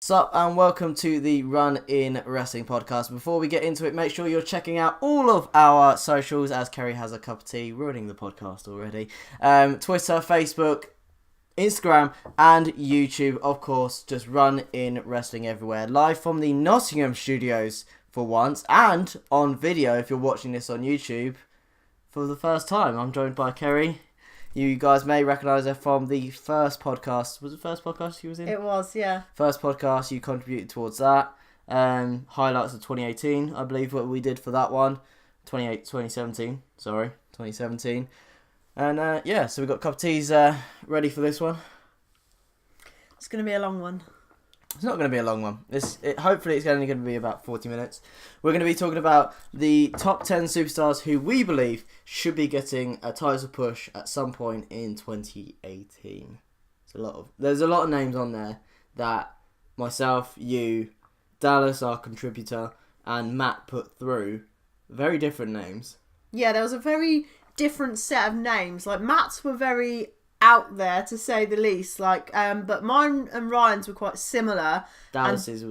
Sup and welcome to the Run in Wrestling podcast. Before we get into it, make sure you're checking out all of our socials as Kerry has a cup of tea, ruining the podcast already. Twitter, Facebook, Instagram and YouTube, of course, just Run in Wrestling everywhere. Live from the Nottingham studios for once, and on video if you're watching this on YouTube for the first time. I'm joined by Kerry. You guys may recognise her from the first podcast. Was it the first podcast she was in? It was, yeah. First podcast, you contributed towards that. Highlights of 2018, I believe what we did for that one. 2017. And so we've got a cup of teas ready for this one. It's going to be a long one. It's not going to be a long one. Hopefully it's only going to be about 40 minutes. We're going to be talking about the top 10 superstars who we believe should be getting a title push at some point in 2018. There's a lot of names on there that myself, you, Dallas, our contributor, and Matt put through. Very different names. Yeah, there was a very different set of names. Like, Matt's were very out there, to say the least. But mine and Ryan's were quite similar. Dallas's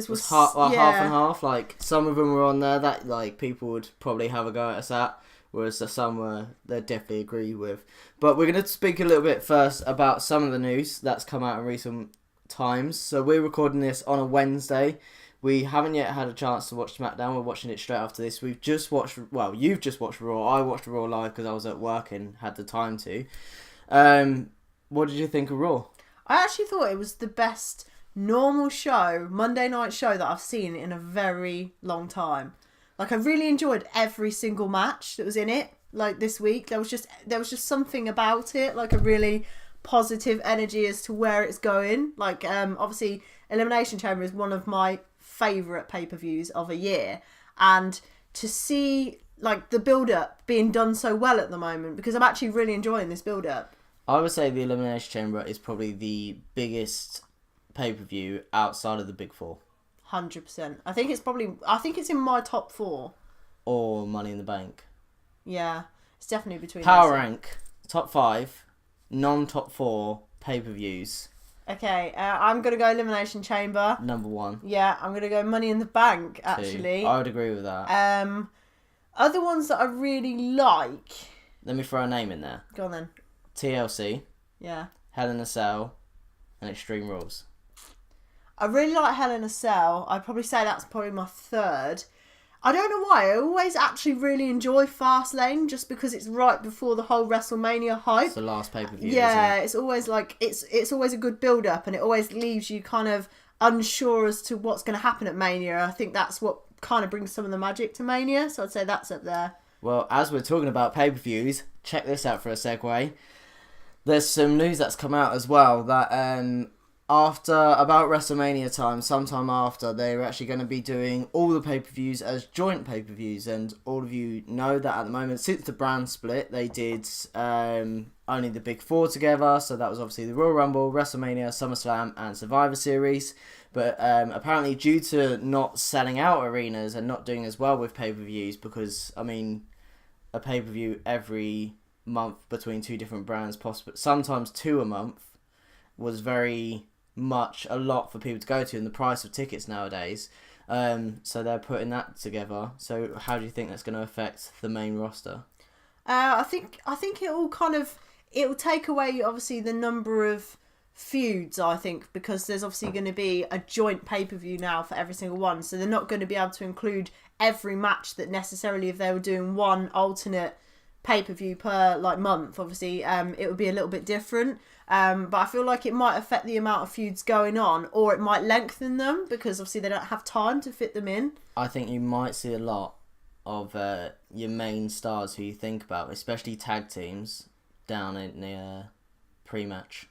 was half and half. Like, some of them were on there that like people would probably have a go at us at, whereas some they definitely agree with. But we're going to speak a little bit first about some of the news that's come out in recent times. So we're recording this on a Wednesday. We haven't yet had a chance to watch SmackDown. We're watching it straight after this. You've just watched Raw. I watched Raw live because I was at work and had the time to. What did you think of Raw? I actually thought it was the best normal show, Monday night show, that I've seen in a very long time. Like, I really enjoyed every single match that was in it. Like, this week, there was just something about it, like a really positive energy as to where it's going. Like, obviously, Elimination Chamber is one of my favourite pay-per-views of a year, and to see like the build-up being done so well at the moment, because I'm actually really enjoying this build-up. I would say the Elimination Chamber is probably the biggest pay-per-view outside of the Big Four. 100%. I think it's in my top 4. Or Money in the Bank. Yeah, it's definitely between Power rank, top 5, non-top 4 pay-per-views. Okay, I'm going to go Elimination Chamber. Number 1. Yeah, I'm going to go Money in the Bank, actually. 2. I would agree with that. Other ones that I really like... Let me throw a name in there. Go on then. TLC. Yeah. Hell in a Cell. And Extreme Rules. I really like Hell in a Cell. I'd probably say that's probably my 3rd. I don't know why. I always actually really enjoy Fastlane, just because it's right before the whole WrestleMania hype. It's the last pay-per-view, yeah, isn't it? It's always like it's always a good build-up, and it always leaves you kind of unsure as to what's going to happen at Mania. I think that's what kind of brings some of the magic to Mania, so I'd say that's up there. Well, as we're talking about pay-per-views, check this out for a segue. There's some news that's come out as well that about WrestleMania time, sometime after, they're actually going to be doing all the pay-per-views as joint pay-per-views, and all of you know that at the moment, since the brand split, they did only the Big Four together, so that was obviously the Royal Rumble, WrestleMania, SummerSlam and Survivor Series. But apparently due to not selling out arenas and not doing as well with pay-per-views, because, I mean, a pay-per-view every month between 2 different brands, possibly sometimes 2 a month, was very much a lot for people to go to, and the price of tickets nowadays. So they're putting that together. So how do you think that's going to affect the main roster? I think it'll take away, obviously, the number of feuds, I think, because there's obviously going to be a joint pay-per-view now for every single one, so they're not going to be able to include every match that necessarily, if they were doing one alternate pay-per-view per month, obviously it would be a little bit different, but I feel like it might affect the amount of feuds going on, or it might lengthen them, because obviously they don't have time to fit them in. I think you might see a lot of your main stars who you think about, especially tag teams, down in the pre-match.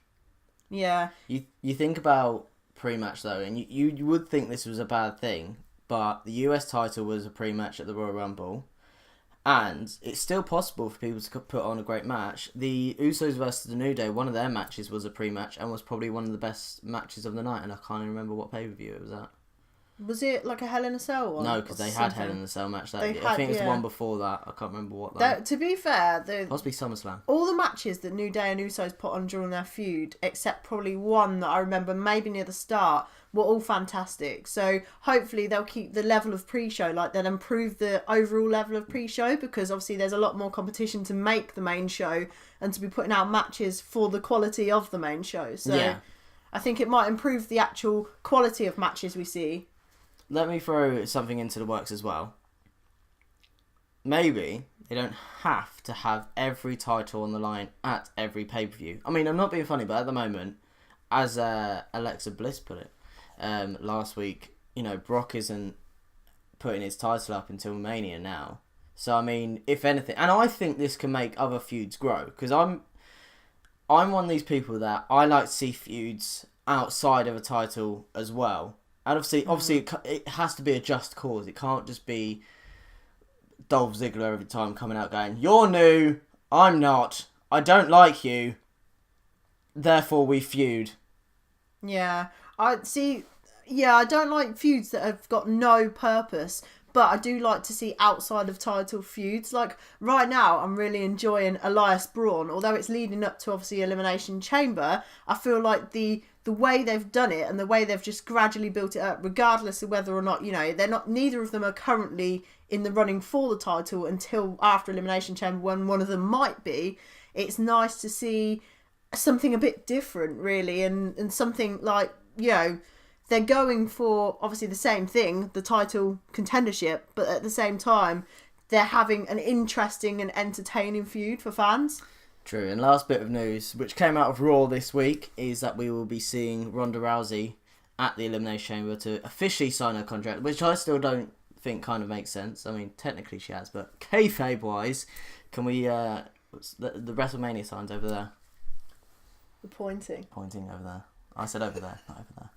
Yeah. You think about pre-match though, and you would think this was a bad thing, but the US title was a pre-match at the Royal Rumble, and it's still possible for people to put on a great match. The Usos versus the New Day, one of their matches was a pre-match and was probably one of the best matches of the night, and I can't even remember what pay-per-view it was at. Was it like a Hell in a Cell one? No, because they had Hell in a Cell match that year. Had, I think it was the one before that. I can't remember what that. To be fair, possibly SummerSlam. All the matches that New Day and Usos put on during their feud, except probably one that I remember maybe near the start, were all fantastic. So hopefully they'll keep the level of pre-show, like they'll improve the overall level of pre-show, because obviously there's a lot more competition to make the main show and to be putting out matches for the quality of the main show. So yeah. I think it might improve the actual quality of matches we see. Let me throw something into the works as well. Maybe they don't have to have every title on the line at every pay-per-view. I mean, I'm not being funny, but at the moment, as Alexa Bliss put it last week, you know, Brock isn't putting his title up until Mania now. So, I mean, if anything... And I think this can make other feuds grow, because I'm one of these people that I like to see feuds outside of a title as well. And obviously, it has to be a just cause. It can't just be Dolph Ziggler every time coming out going, "You're new, I'm not, I don't like you, therefore we feud." Yeah, I don't like feuds that have got no purpose. But I do like to see outside of title feuds. Like, right now, I'm really enjoying Elias Braun. Although it's leading up to, obviously, Elimination Chamber, I feel like the way they've done it and the way they've just gradually built it up, regardless of whether or not, you know, neither of them are currently in the running for the title until after Elimination Chamber, when one of them might be. It's nice to see something a bit different, really, and something like, you know, they're going for, obviously, the same thing, the title contendership, but at the same time, they're having an interesting and entertaining feud for fans. True. And last bit of news, which came out of Raw this week, is that we will be seeing Ronda Rousey at the Elimination Chamber to officially sign her contract, which I still don't think kind of makes sense. I mean, technically she has, but kayfabe-wise, can we... the WrestleMania sign's over there. The pointing. Pointing over there. I said over there, not over there.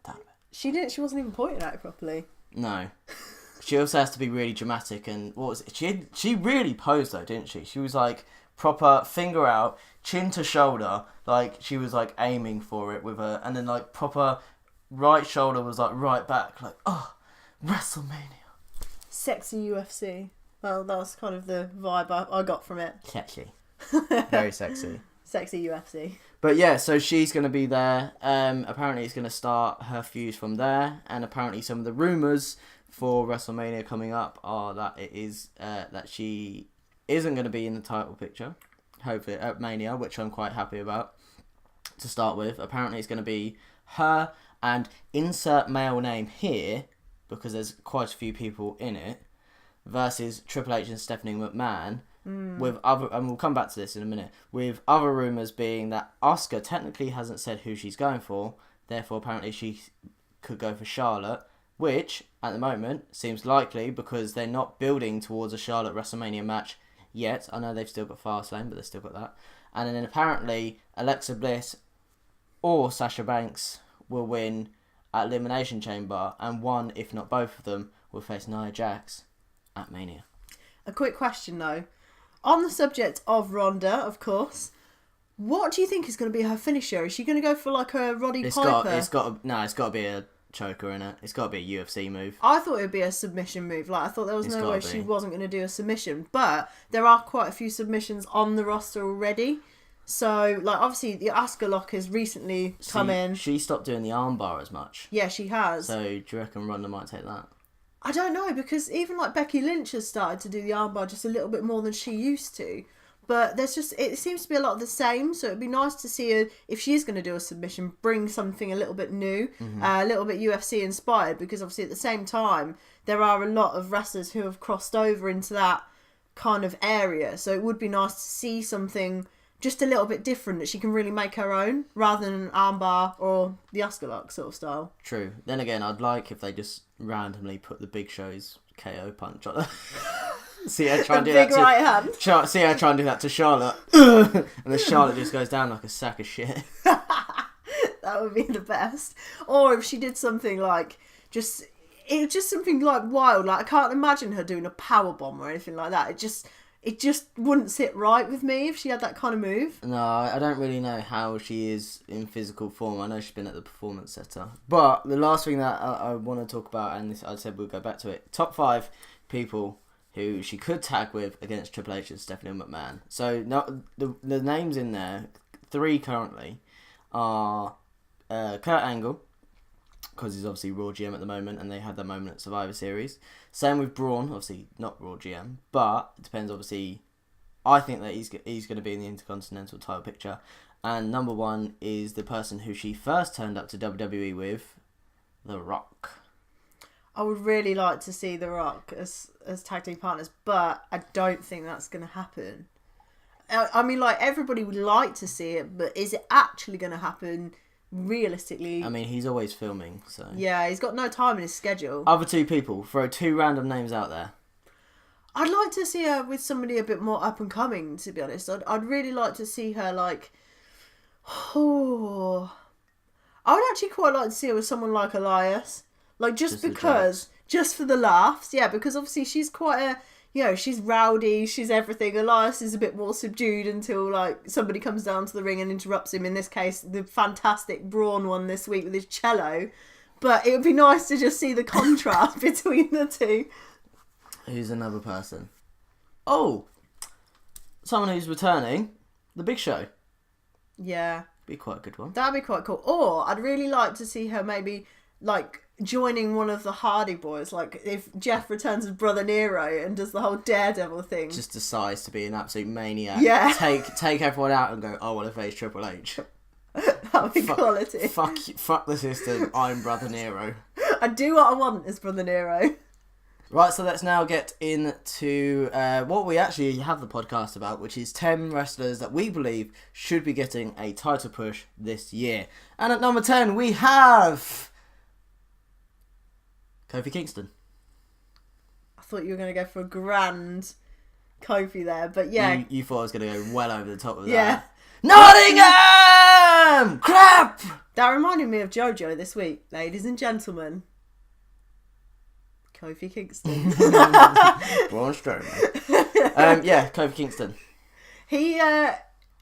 Damn it. She wasn't even pointing at it properly. No. She also has to be really dramatic, and what was it? She really posed though, didn't she? She was like proper finger out, chin to shoulder, like she was like aiming for it with her, and then like proper right shoulder was like right back, like, oh, WrestleMania. Sexy UFC. Well, that was kind of the vibe I got from it. Catchy. Very sexy. Sexy UFC. But yeah, so she's going to be there. Apparently it's going to start her fuse from there. And apparently some of the rumours for WrestleMania coming up are that it is that she isn't going to be in the title picture. Hopefully at Mania, which I'm quite happy about to start with. Apparently it's going to be her and insert male name here, because there's quite a few people in it, versus Triple H and Stephanie McMahon. With other, and we'll come back to this in a minute, with other rumours being that Asuka technically hasn't said who she's going for, therefore apparently she could go for Charlotte, which at the moment seems likely because they're not building towards a Charlotte WrestleMania match yet. I know they've still got Fastlane, but they've still got that. And then apparently Alexa Bliss or Sasha Banks will win at Elimination Chamber, and one, if not both of them, will face Nia Jax at Mania. A quick question though. On the subject of Ronda, of course, what do you think is going to be her finisher? Is she going to go for like a Roddy Piper? It's got to be a choker in it. It's got to be a UFC move. I thought it would be a submission move. Like, I thought there was no way she wasn't going to do a submission. But there are quite a few submissions on the roster already. So, like, obviously, the Asuka lock has recently come in. She stopped doing the armbar as much. Yeah, she has. So, do you reckon Ronda might take that? I don't know, because even like Becky Lynch has started to do the armbar just a little bit more than she used to. But it seems to be a lot of the same, so it'd be nice to see her, if she is going to do a submission, bring something a little bit new, a little bit UFC inspired, because obviously at the same time, there are a lot of wrestlers who have crossed over into that kind of area. So it would be nice to see something just a little bit different that she can really make her own, rather than an armbar or the Asuka lock sort of style. True. Then again, I'd like if they just randomly put the Big Show's KO punch on her. See her try and do that right hand. See her try and do that to Charlotte, and then Charlotte just goes down like a sack of shit. That would be the best. Or if she did something like just something like wild. Like, I can't imagine her doing a power bomb or anything like that. it just wouldn't sit right with me if she had that kind of move. No, I don't really know how she is in physical form. I know she's been at the Performance Center. But the last thing that I want to talk about, and this, I said we'll go back to it, top 5 people who she could tag with against Triple H and Stephanie McMahon. So no, the names in there, 3 currently, are Kurt Angle, because he's obviously Raw GM at the moment, and they had that moment at Survivor Series. Same with Braun, obviously not Raw GM, but it depends. Obviously, I think that he's going to be in the Intercontinental title picture. And number 1 is the person who she first turned up to WWE with, The Rock. I would really like to see The Rock as tag team partners, but I don't think that's going to happen. I mean, like, everybody would like to see it, but is it actually going to happen realistically? I mean, he's always filming, so... Yeah, he's got no time in his schedule. Other 2 people, throw 2 random names out there. I'd like to see her with somebody a bit more up and coming, to be honest. I'd really like to see her, like... Oh... I would actually quite like to see her with someone like Elias. Like, just because... Just for the laughs. Yeah, because obviously she's quite a... You know, she's rowdy, she's everything. Elias is a bit more subdued until, like, somebody comes down to the ring and interrupts him. In this case, the fantastic Braun one this week with his cello. But it would be nice to just see the contrast between the 2. Who's another person? Oh! Someone who's returning. The Big Show. Yeah. Be quite a good one. That'd be quite cool. Or, I'd really like to see her maybe, like... joining one of the Hardy Boys, like if Jeff returns as Brother Nero and does the whole Daredevil thing. Just decides to be an absolute maniac. Yeah. Take everyone out and go, I want to face Triple H. That would be quality. Fuck the system, I'm Brother Nero. I do what I want as Brother Nero. Right, so let's now get into what we actually have the podcast about, which is 10 wrestlers that we believe should be getting a title push this year. And at number 10, we have... Kofi Kingston. I thought you were going to go for a grand Kofi there, but yeah. You thought I was going to go well over the top of yeah. that. Nottingham! Crap! That reminded me of JoJo this week, ladies and gentlemen. Kofi Kingston. Braun Strowman. Yeah, Kofi Kingston. He,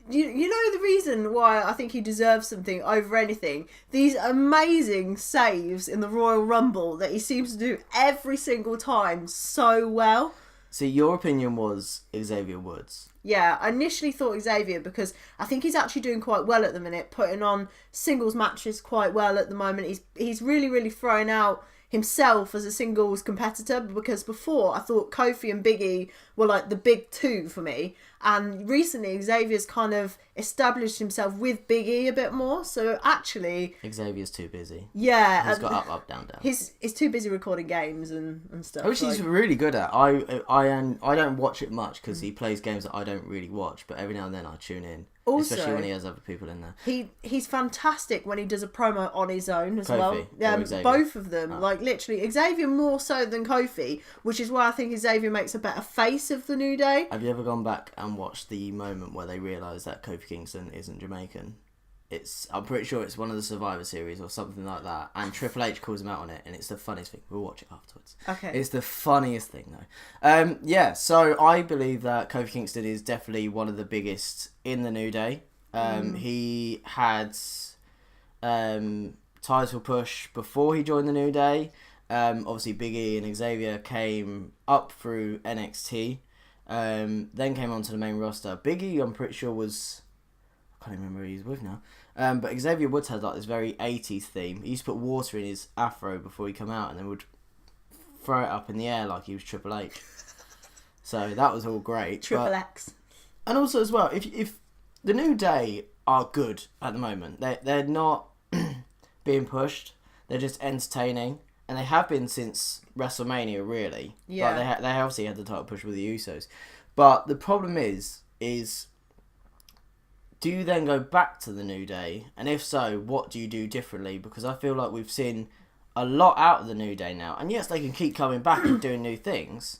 you know the reason why I think he deserves something over anything? These amazing saves in the Royal Rumble that he seems to do every single time so well. See, your opinion was Xavier Woods. Yeah, I initially thought Xavier because I think he's actually doing quite well at the minute, putting on singles matches quite well at the moment. He's really, really throwing out himself as a singles competitor, because before I thought Kofi and Big E were like the big 2 for me, and recently Xavier's kind of established himself with Big E a bit more, so actually Xavier's too busy. Yeah, he's got up, down. He's too busy recording games and stuff. Which he's really good at. I don't watch it much because he plays games that I don't really watch, but every now and then I tune in. Also, especially when he has other people in there. He's fantastic when he does a promo on his own as Kofi, well. Yeah, both of them. Oh. Like literally, Xavier more so than Kofi, which is why I think Xavier makes a better face of the New Day. Have you ever gone back and watched the moment where they realise that Kofi Kingston isn't Jamaican? I'm pretty sure it's one of the Survivor Series or something like that, and Triple H calls him out on it, and it's the funniest thing. We'll watch it afterwards. Okay. It's the funniest thing though. Yeah, so I believe that Kofi Kingston is definitely one of the biggest in the New Day. He had title push before he joined the New Day. Obviously Big E and Xavier came up through NXT, then came onto the main roster. Big E, I'm pretty sure was... I can't remember who he's with now. But Xavier Woods had like this very 80s theme. He used to put water in his afro before he come out and then would throw it up in the air like he was Triple H. So that was all great. Triple X. And also as well, if the New Day are good at the moment, they're not being pushed. They're just entertaining. And they have been since WrestleMania, really. Yeah. Like they obviously had the title push with the Usos. But the problem is do you then go back to the New Day? And if so, what do you do differently? Because I feel like we've seen a lot out of the New Day now. And yes, they can keep coming back and doing new things.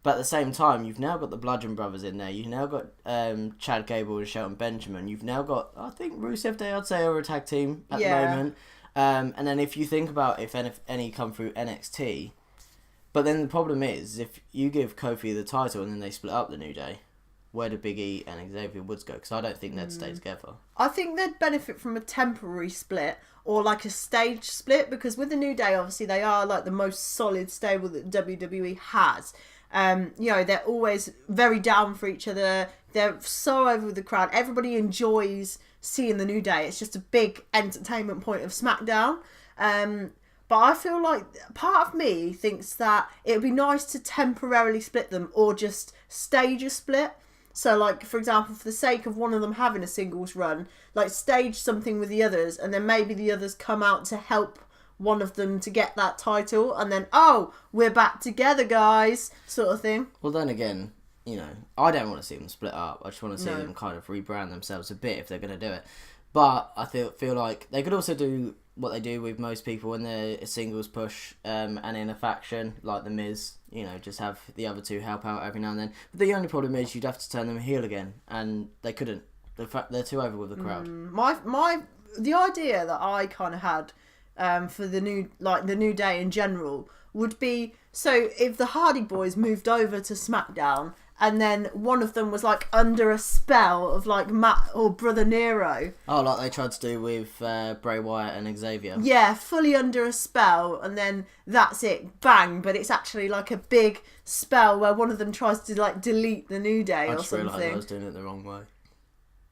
But at the same time, you've now got the Bludgeon Brothers in there. You've now got Chad Gable and Shelton Benjamin. You've now got, I think, Rusev Day, I'd say, are a tag team at the moment. And then if you think about if any come through NXT, But then the problem is, if you give Kofi the title and then they split up the New Day, where do Big E and Xavier Woods go? Because I don't think they'd stay together. I think they'd benefit from a temporary split or like a stage split, because with the New Day, obviously, they are like the most solid stable that WWE has. You know, they're always very down for each other. They're so over with the crowd. Everybody enjoys seeing the New Day. It's just a big entertainment point of SmackDown. But I feel like part of me thinks that it would be nice to temporarily split them or just stage a split. So, like, for example, for the sake of one of them having a singles run, like, stage something with the others, and then maybe the others come out to help one of them to get that title, and then, oh, we're back together, guys, sort of thing. Well, then again, you know, I don't want to see them split up. I just want to see them kind of rebrand themselves a bit if they're going to do it. But I feel like they could also do what they do with most people when they're a singles push and in a faction, like The Miz, you know, just have the other two help out every now and then. But the only problem is you'd have to turn them heel again, and they couldn't. They're too over with the crowd. The idea that I kind of had for the New Day in general would be, so if the Hardy Boys moved over to SmackDown and then one of them was like under a spell of like Matt or Brother Nero. Oh, like they tried to do with Bray Wyatt and Xavier. Yeah, fully under a spell, and then that's it, bang. But it's actually like a big spell where one of them tries to like delete the New Day or something. I just realised I was doing it the wrong way.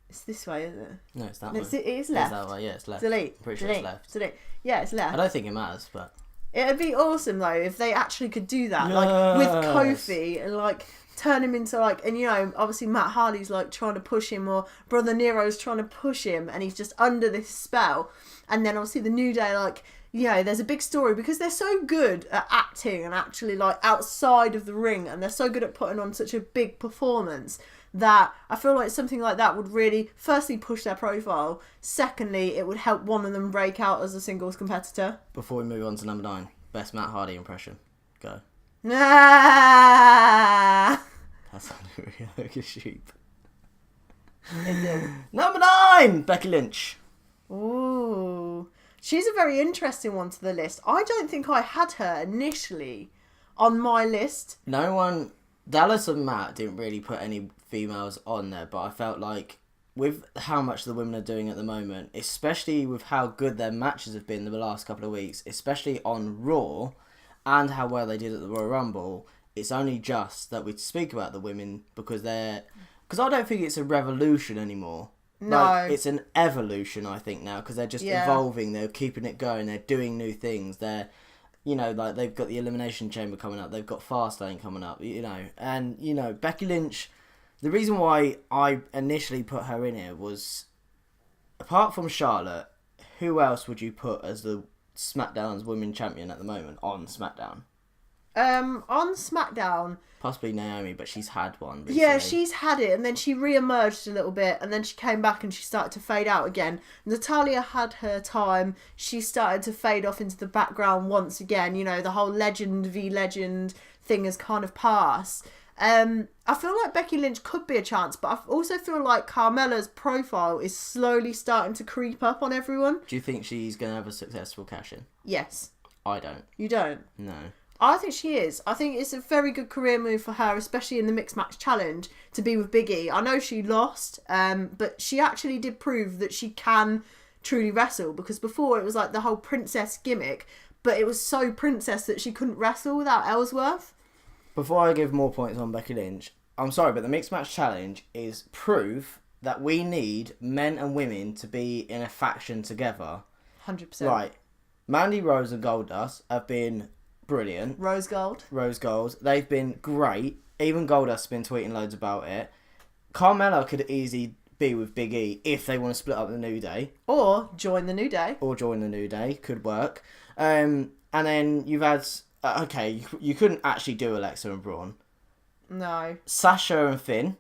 It's this way, isn't it? No, it's that way. It is left. It's that way, yeah, it's left. Delete. I'm pretty sure it's left. Delete. Yeah, it's left. I don't think it matters, but... It'd be awesome, though, if they actually could do that. Yes. Like, with Kofi, and, like, turn him into, like... And, you know, obviously Matt Hardy's, like, trying to push him, or Brother Nero's trying to push him, and he's just under this spell. And then, obviously, the New Day, like... You know, there's a big story, because they're so good at acting and actually, like, outside of the ring, and they're so good at putting on such a big performance... that I feel like something like that would really, firstly, push their profile. Secondly, it would help one of them break out as a singles competitor. Before we move on to number 9, best Matt Hardy impression. Go. Ah! That sounded really like a sheep. It did. Number 9, Becky Lynch. Ooh. She's a very interesting one to the list. I don't think I had her initially on my list. No one... Dallas and Matt didn't really put any females on there, but I felt like with how much the women are doing at the moment, especially with how good their matches have been the last couple of weeks, especially on Raw, and how well they did at the Royal Rumble, it's only just that we speak about the women because I don't think it's a revolution anymore. No. Like, it's an evolution, I think, now, because they're just evolving, they're keeping it going, they're doing new things, they're... You know, like, they've got the Elimination Chamber coming up. They've got Fastlane coming up, you know. And, you know, Becky Lynch... The reason why I initially put her in here was... Apart from Charlotte, who else would you put as the SmackDown's Women's Champion at the moment on SmackDown? On SmackDown... Possibly Naomi, but she's had one recently. Yeah, she's had it, and then she re-emerged a little bit, and then she came back and she started to fade out again. Natalia had her time. She started to fade off into the background once again. You know, the whole legend v legend thing has kind of passed. I feel like Becky Lynch could be a chance, but I also feel like Carmella's profile is slowly starting to creep up on everyone. Do you think she's going to have a successful cash-in? Yes. I don't. You don't? No. I think she is. I think it's a very good career move for her, especially in the Mixed Match Challenge, to be with Big E. I know she lost, but she actually did prove that she can truly wrestle, because before it was like the whole princess gimmick, but it was so princess that she couldn't wrestle without Ellsworth. Before I give more points on Becky Lynch, I'm sorry, but the Mixed Match Challenge is proof that we need men and women to be in a faction together. 100%. Right. Mandy Rose and Goldust have been... brilliant. Rose Gold. They've been great. Even Goldust's been tweeting loads about it. Carmella could easily be with Big E if they want to split up the New Day. Or join the New Day. Could work. And then you've had... okay, you couldn't actually do Alexa and Braun. No. Sasha and Finn.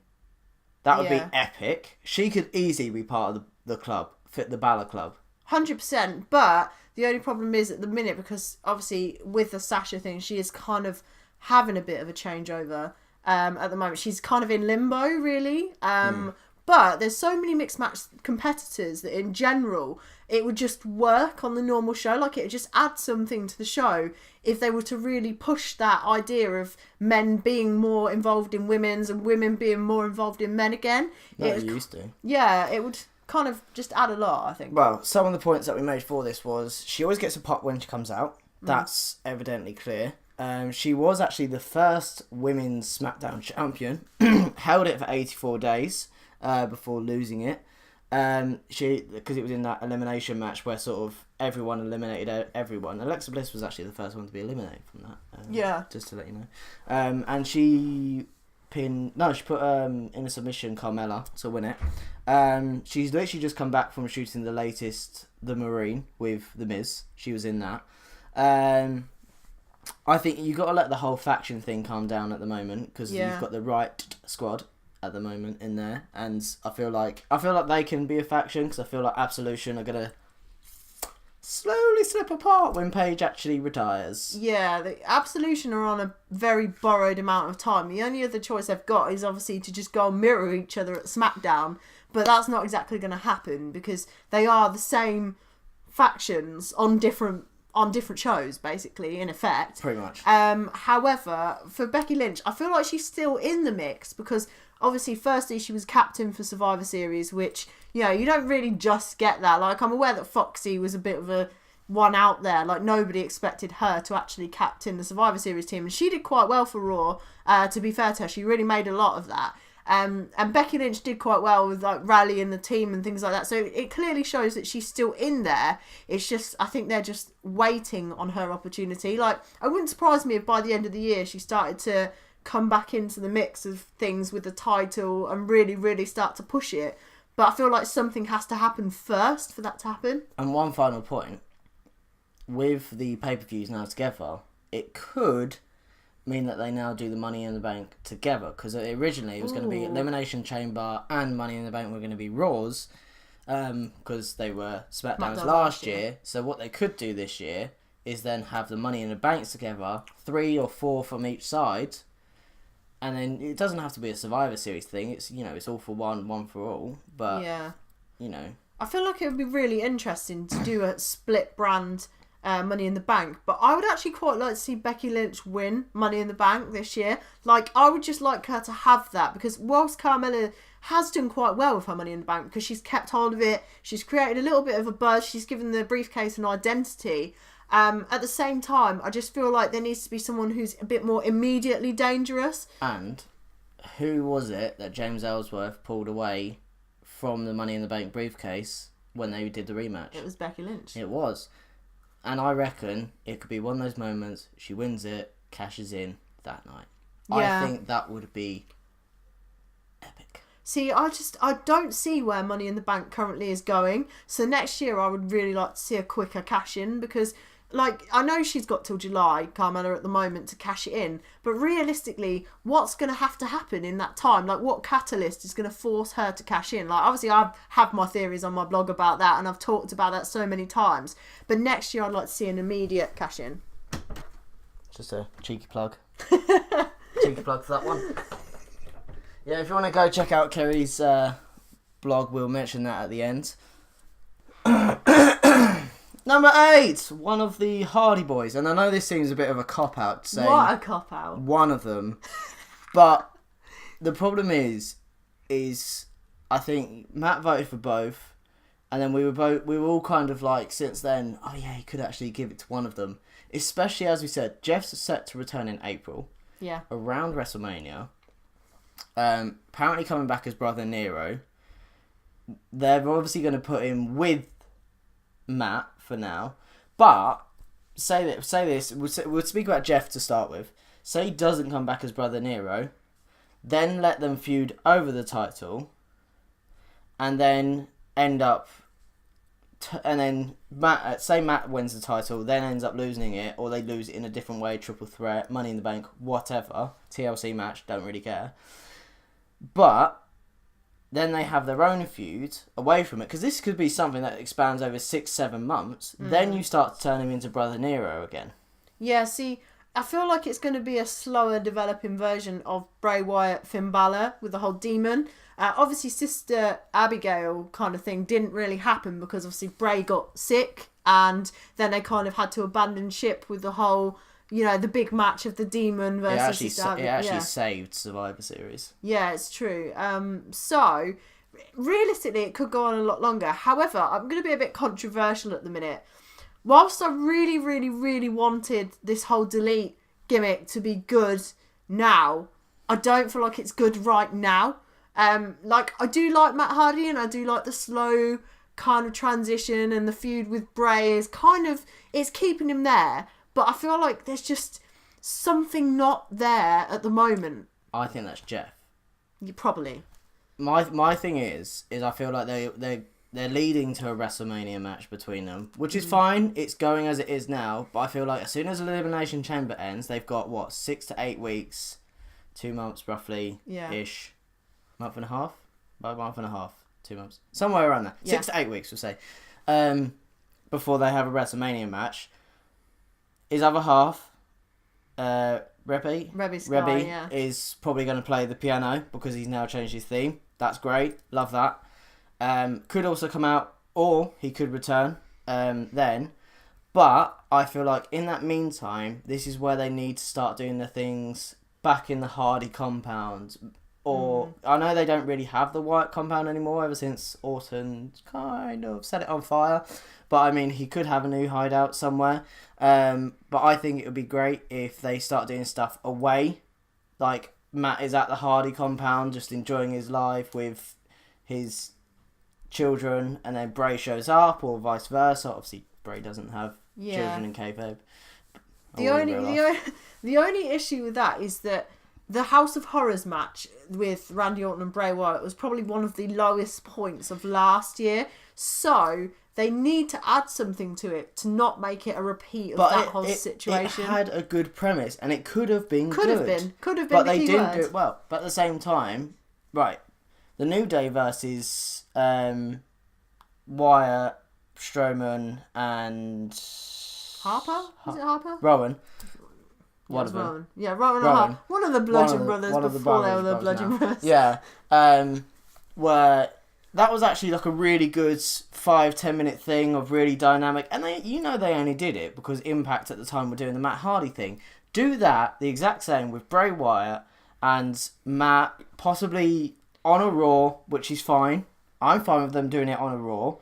That would be epic. She could easily be part of the club. Fit the Balor Club. 100%, but the only problem is at the minute, because obviously with the Sasha thing, she is kind of having a bit of a changeover at the moment. She's kind of in limbo, really. But there's so many mixed match competitors that in general it would just work on the normal show. Like it would just add something to the show if they were to really push that idea of men being more involved in women's and women being more involved in men again. Like you used to. Yeah, it would kind of just add a lot, I think. Well, some of the points that we made for this was she always gets a pop when she comes out. That's evidently clear. She was actually the first women's SmackDown champion. Held it for 84 days before losing it. Because it was in that elimination match where sort of everyone eliminated everyone. Alexa Bliss was actually the first one to be eliminated from that. Just to let you know. And she put in a submission Carmella to win it. She's literally just come back from shooting the latest The Marine with The Miz. She was in that. I think you got to let the whole faction thing calm down at the moment because you've got the right squad at the moment in there, and I feel like they can be a faction because I feel like Absolution are gonna slowly slip apart when Paige actually retires. Yeah, the Absolution are on a very borrowed amount of time. The only other choice they've got is obviously to just go and mirror each other at SmackDown, but that's not exactly going to happen because they are the same factions on different shows, basically, in effect. Pretty much. However, for Becky Lynch, I feel like she's still in the mix because obviously, firstly, she was captain for Survivor Series, which, you know, you don't really just get that. Like, I'm aware that Foxy was a bit of a one out there. Like, nobody expected her to actually captain the Survivor Series team. And she did quite well for Raw, to be fair to her. She really made a lot of that. And Becky Lynch did quite well with, like, rallying the team and things like that. So it clearly shows that she's still in there. It's just, I think they're just waiting on her opportunity. Like, it wouldn't surprise me if by the end of the year she started to come back into the mix of things with the title and really, really start to push it. But I feel like something has to happen first for that to happen. And one final point. With the pay-per-views now together, it could mean that they now do the Money in the Bank together. Because originally it was going to be Elimination Chamber and Money in the Bank were going to be Raws. Because they were SmackDowns last year. So what they could do this year is then have the Money in the Banks together. 3 or 4 from each side. And then it doesn't have to be a Survivor Series thing. It's, you know, it's all for one for all. But, you know. I feel like it would be really interesting to do a split brand Money in the Bank. But I would actually quite like to see Becky Lynch win Money in the Bank this year. Like, I would just like her to have that. Because whilst Carmella has done quite well with her Money in the Bank, because she's kept hold of it, she's created a little bit of a buzz, she's given the briefcase an identity. At the same time, I just feel like there needs to be someone who's a bit more immediately dangerous. And who was it that James Ellsworth pulled away from the Money in the Bank briefcase when they did the rematch? It was Becky Lynch. It was. And I reckon it could be one of those moments, she wins it, cashes in that night. Yeah. I think that would be epic. See, I don't see where Money in the Bank currently is going. So next year I would really like to see a quicker cash in because, like, I know she's got till July, Carmella, at the moment to cash it in. But realistically, what's going to have to happen in that time? Like, what catalyst is going to force her to cash in? Like, obviously, I have my theories on my blog about that, and I've talked about that so many times. But next year, I'd like to see an immediate cash in. Just a cheeky plug. Cheeky plug for that one. Yeah, if you want to go check out Kerry's blog, we'll mention that at the end. Number 8, one of the Hardy Boys. And I know this seems a bit of a cop-out saying... What a cop-out. One of them. But the problem is I think Matt voted for both. And then we were all kind of like, since then, oh yeah, he could actually give it to one of them. Especially, as we said, Jeff's set to return in April. Yeah. Around WrestleMania. Apparently coming back as Brother Nero. They're obviously going to put him with Matt for now, but say this. We'll speak about Jeff to start with. Say he doesn't come back as Brother Nero, then let them feud over the title, and then end up, and then Matt wins the title, then ends up losing it, or they lose it in a different way, triple threat, Money in the Bank, whatever, TLC match, don't really care. But then they have their own feud away from it, because this could be something that expands over 6-7 months. Then you start to turn him into Brother Nero again. Yeah, see, I feel like it's going to be a slower developing version of Bray Wyatt, Finn Balor with the whole demon. Obviously, Sister Abigail kind of thing didn't really happen because obviously Bray got sick, and then they kind of had to abandon ship with the whole, the big match of the Demon versus Sister Abigail. It actually saved Survivor Series. Yeah, it's true. So realistically, it could go on a lot longer. However, I'm going to be a bit controversial at the minute. Whilst I really, really, really wanted this whole delete gimmick to be good now, I don't feel like it's good right now. I do like Matt Hardy, and I do like the slow kind of transition, and the feud with Bray is it's keeping him there. But I feel like there's just something not there at the moment. I think that's Jeff. Probably. My thing is I feel like they're leading to a WrestleMania match between them, which is fine. It's going as it is now, but I feel like as soon as Elimination Chamber ends, they've got 6 to 8 weeks, 2 months roughly, ish, month and a half, about a month and a half, 2 months, somewhere around there, 6 to 8 weeks, we'll say, before they have a WrestleMania match. His other half, Rebby is probably going to play the piano because he's now changed his theme. That's great. Love that. Could also come out, or he could return then. But I feel like in that meantime, this is where they need to start doing the things back in the Hardy compound. Or I know they don't really have the Wyatt compound anymore ever since Orton kind of set it on fire. But I mean, he could have a new hideout somewhere. But I think it would be great if they start doing stuff away. Like Matt is at the Hardy compound just enjoying his life with his children, and then Bray shows up, or vice versa. Obviously, Bray doesn't have children in kayfabe. The only issue with that is that the House of Horrors match with Randy Orton and Bray Wyatt was probably one of the lowest points of last year. So they need to add something to it to not make it a repeat of that whole situation. It had a good premise, and it could have been Could have been. But they didn't do it well. But at the same time, right, the New Day versus Wyatt, Strowman, and Harper? Is it Harper? Rowan. One of them. Yeah, Rowan and Harper. One of the Bludgeon Brothers before they were the Bludgeon Brothers. Yeah. Where that was actually like a really good 5-10 minute thing of really dynamic, and they only did it because Impact at the time were doing the Matt Hardy thing. Do that the exact same with Bray Wyatt and Matt, possibly on a Raw, which is fine. I'm fine with them doing it on a Raw,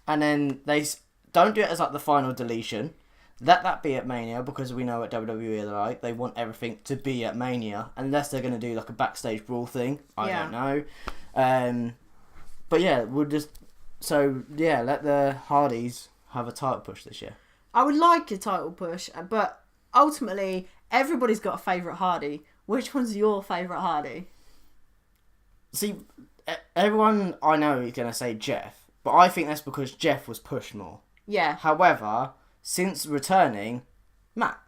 and then they don't do it as like the final deletion. Let that be at Mania, because we know what WWE are like. They want everything to be at Mania, unless they're going to do like a backstage brawl thing. I don't know. But yeah, let the Hardys have a title push this year. I would like a title push, but ultimately, everybody's got a favourite Hardy. Which one's your favourite Hardy? See, everyone I know is going to say Jeff, but I think that's because Jeff was pushed more. Yeah. However, since returning, Matt.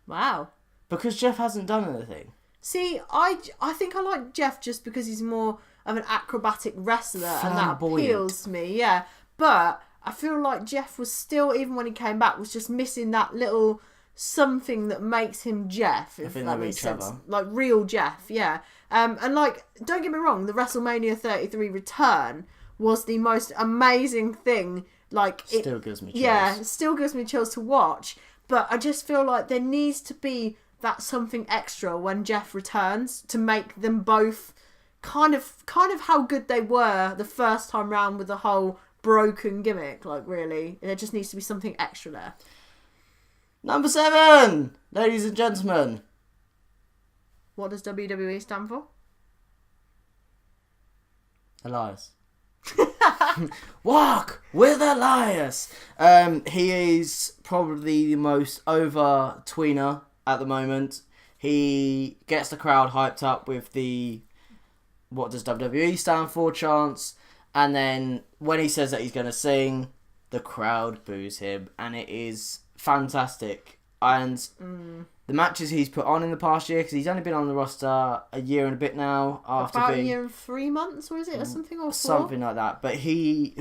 Wow. Because Jeff hasn't done anything. See, I think I like Jeff just because he's more of an acrobatic wrestler, and that appeals to me, yeah. But I feel like Jeff was still, even when he came back, was just missing that little something that makes him Jeff, if that makes sense. Like real Jeff, yeah. And like, don't get me wrong, the WrestleMania 33 return was the most amazing thing. Like, still gives me chills. Yeah, it still gives me chills to watch. But I just feel like there needs to be that something extra when Jeff returns to make them both kind of how good they were the first time round with the whole broken gimmick. Like, really, there just needs to be something extra there. Number 7, ladies and gentlemen. What does WWE stand for? Elias. Walk with Elias. He is probably the most over tweener at the moment. He gets the crowd hyped up with the "What does WWE stand for?" chants, and then when he says that he's going to sing, the crowd boos him, and it is fantastic. And the matches he's put on in the past year, because he's only been on the roster a year and a bit now. About a year and 3 months, or is it, or something, or 4? Something like that. But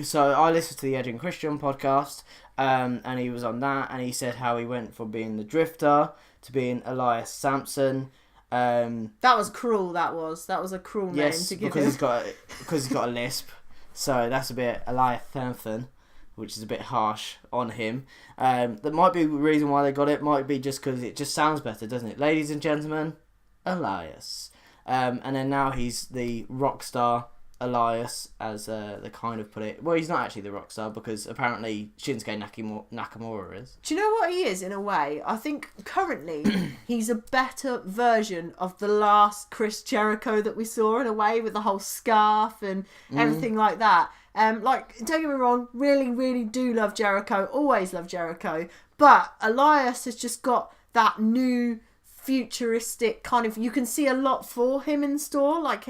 so I listened to the Edge and Christian podcast, and he was on that, and he said how he went from being the Drifter to being Elias Sampson, That was cruel. That was a cruel name to give him. because he's got a lisp, so that's a bit Eliathan, which is a bit harsh on him. That might be the reason why they got it. Might be just because it just sounds better, doesn't it? Ladies and gentlemen, Elias. And then now he's the rock star Elias, as they kind of put it. Well, he's not actually the rock star because apparently Shinsuke Nakamura is. Do you know what he is in a way? I think currently he's a better version of the last Chris Jericho that we saw in a way, with the whole scarf and everything like that. Like, don't get me wrong, really, really do love Jericho. Always love Jericho. But Elias has just got that new futuristic kind of... You can see a lot for him in store. Like,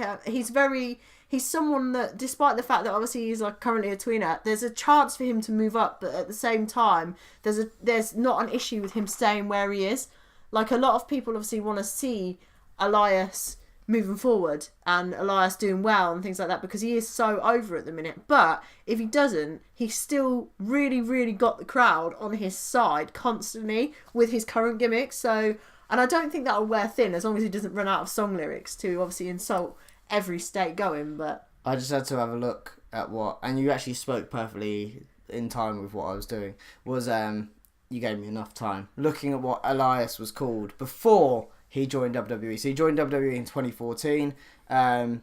he's someone that, despite the fact that obviously he's like currently a tweener, there's a chance for him to move up, but at the same time, there's not an issue with him staying where he is. Like, a lot of people obviously want to see Elias moving forward and Elias doing well and things like that, because he is so over at the minute. But if he doesn't, he's still really, really got the crowd on his side constantly with his current gimmicks. So, and I don't think that'll wear thin as long as he doesn't run out of song lyrics to obviously insult every state going. But I just had to have a look at what, and you actually spoke perfectly in time with what I was doing, was you gave me enough time looking at what Elias was called before he joined WWE. So he joined WWE in 2014, and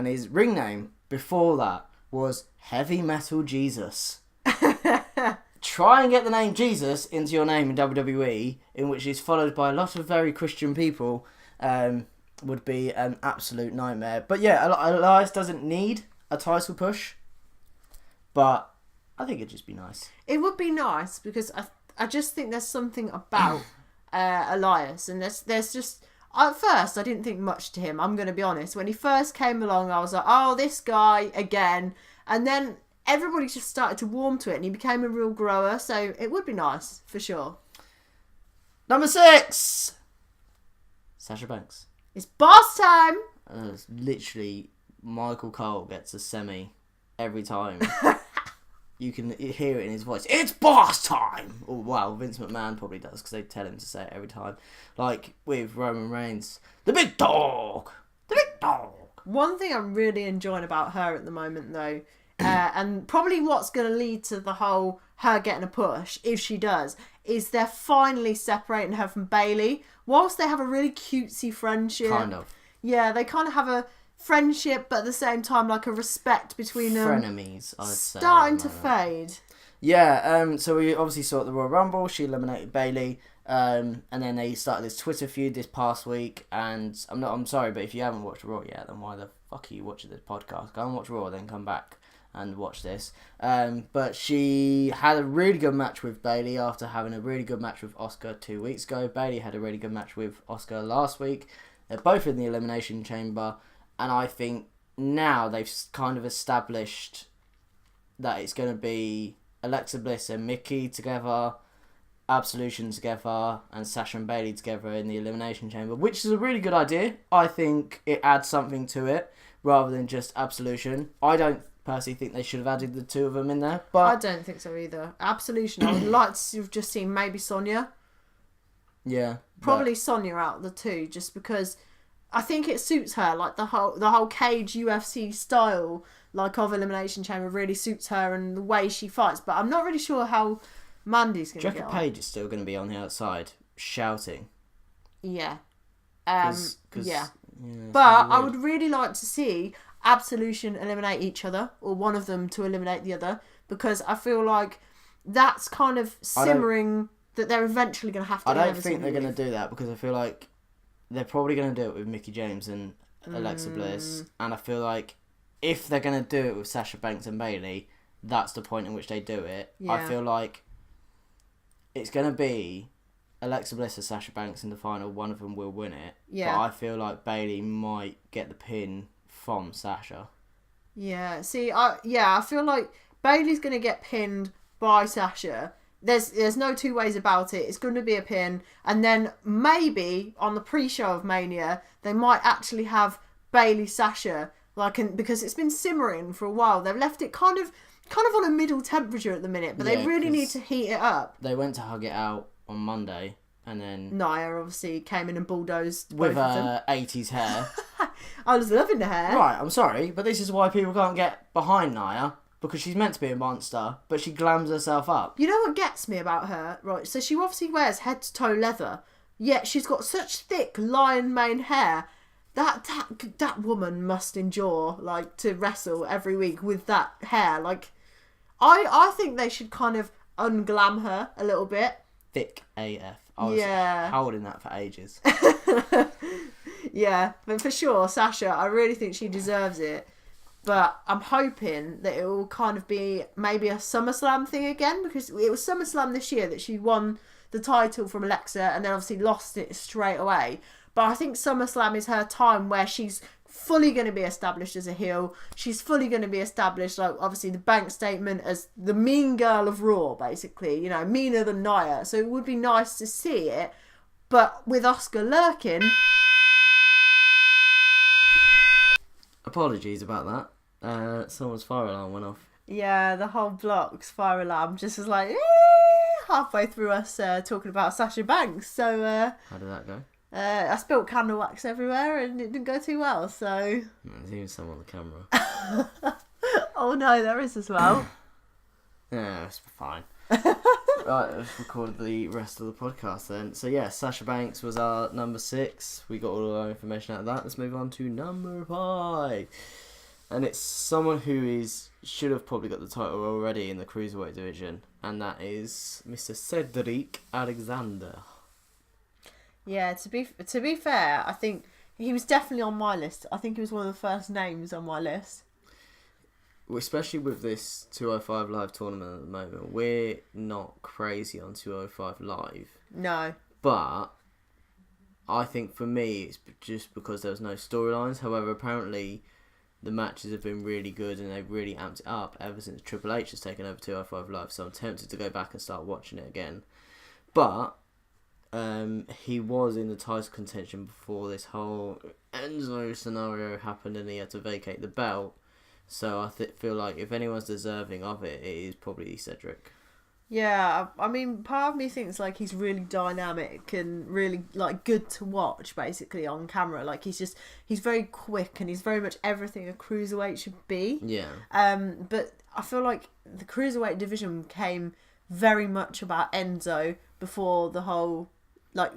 his ring name before that was Heavy Metal Jesus. Try and get the name Jesus into your name in WWE, in which is followed by a lot of very Christian people, would be an absolute nightmare. But yeah, Elias doesn't need a title push, but I think it'd just be nice. It would be nice, because I just think there's something about Elias, and there's just... At first, I didn't think much to him, I'm going to be honest. When he first came along, I was like, oh, this guy again. And then everybody just started to warm to it, and he became a real grower, so it would be nice, for sure. Number 6! Sasha Banks. It's boss time! It's literally, Michael Cole gets a semi every time. You can hear it in his voice. It's boss time! Oh, wow, Vince McMahon probably does, because they tell him to say it every time. Like with Roman Reigns. The big dog! The big dog! One thing I'm really enjoying about her at the moment, though, and probably what's going to lead to the whole her getting a push, if she does, is they're finally separating her from Bayley. Whilst they have a really cutesy friendship. Kind of. Yeah, they kind of have a friendship, but at the same time, like a respect between them. Frenemies, I'd say. Starting to fade. Yeah, so we obviously saw at the Royal Rumble, she eliminated Bayley, and then they started this Twitter feud this past week, and I'm sorry, but if you haven't watched Raw yet, then why the fuck are you watching this podcast? Go and watch Raw, then come back and watch this. But she had a really good match with Bayley after having a really good match with Asuka 2 weeks ago. Bayley had a really good match with Asuka last week. They're both in the Elimination Chamber, and I think now they've kind of established that it's going to be Alexa Bliss and Mickey together, Absolution together, and Sasha and Bayley together in the Elimination Chamber, which is a really good idea. I think it adds something to it rather than just Absolution. I don't personally think they should have added the two of them in there, but I don't think so either. Absolution, I would like to have just seen maybe Sonya. Yeah, probably Sonya out of the two, just because I think it suits her. Like the whole cage UFC style, like of Elimination Chamber, really suits her and the way she fights. But I'm not really sure how Mandy's going to get on. Paige is still going to be on the outside shouting. Yeah. Cause, yeah. But I would really like to see Absolution eliminate each other, or one of them to eliminate the other, because I feel like that's kind of simmering that they're eventually going to have to. I don't think they're going to do that, because I feel like they're probably going to do it with Mickie James and Alexa Bliss, and I feel like if they're going to do it with Sasha Banks and Bayley, that's the point in which they do it. Yeah. I feel like it's going to be Alexa Bliss or Sasha Banks in the final. One of them will win it. Yeah. But I feel like Bayley might get the pin from Sasha. Yeah. See, I feel like Bayley's going to get pinned by Sasha. There's no two ways about it. It's going to be a pin, and then maybe on the pre-show of Mania they might actually have Bayley Sasha, because it's been simmering for a while. They've left it kind of on a middle temperature at the minute, but they really need to heat it up. They went to hug it out on Monday, And then Nia obviously came in and bulldozed with both of them. her 80s hair. I was loving the hair. Right, I'm sorry, but this is why people can't get behind Nia, because she's meant to be a monster, but she glams herself up. You know what gets me about her? Right, so she obviously wears head to toe leather, yet she's got such thick lion mane hair. That woman must endure, like, to wrestle every week with that hair. Like, I think they should kind of unglam her a little bit. Thick AF. I was holding that for ages. Yeah, but for sure, Sasha, I really think she deserves it. But I'm hoping that it will kind of be maybe a SummerSlam thing again, because it was SummerSlam this year that she won the title from Alexa and then obviously lost it straight away. But I think SummerSlam is her time where she's fully going to be established as a heel. She's fully going to be established, like, obviously the bank statement as the mean girl of Raw, basically. You know, meaner than Nia. So it would be nice to see it. But with Asuka lurking... Apologies about that. Someone's fire alarm went off. Yeah, the whole block's fire alarm just was like... halfway through us talking about Sasha Banks. So... How did that go? I spilt candle wax everywhere and it didn't go too well, so... There's even some on the camera. Oh no, there is as well. Yeah, it's fine. Right, let's record the rest of the podcast then. So yeah, Sasha Banks was our number 6. We got all our information out of that. Let's move on to number 5. And it's someone who should have probably got the title already in the Cruiserweight division. And that is Mr. Cedric Alexander. Yeah, to be fair, I think he was definitely on my list. I think he was one of the first names on my list. Especially with this 205 Live tournament at the moment, we're not crazy on 205 Live. No. But I think for me, it's just because there was no storylines. However, apparently the matches have been really good and they've really amped it up ever since Triple H has taken over 205 Live. So I'm tempted to go back and start watching it again. But he was in the title contention before this whole Enzo scenario happened and he had to vacate the belt. So I feel like if anyone's deserving of it, it is probably Cedric. Yeah, I mean, part of me thinks like he's really dynamic and really like good to watch, basically on camera. Like he's very quick and he's very much everything a cruiserweight should be. Yeah. But I feel like the cruiserweight division came very much about Enzo before the whole like.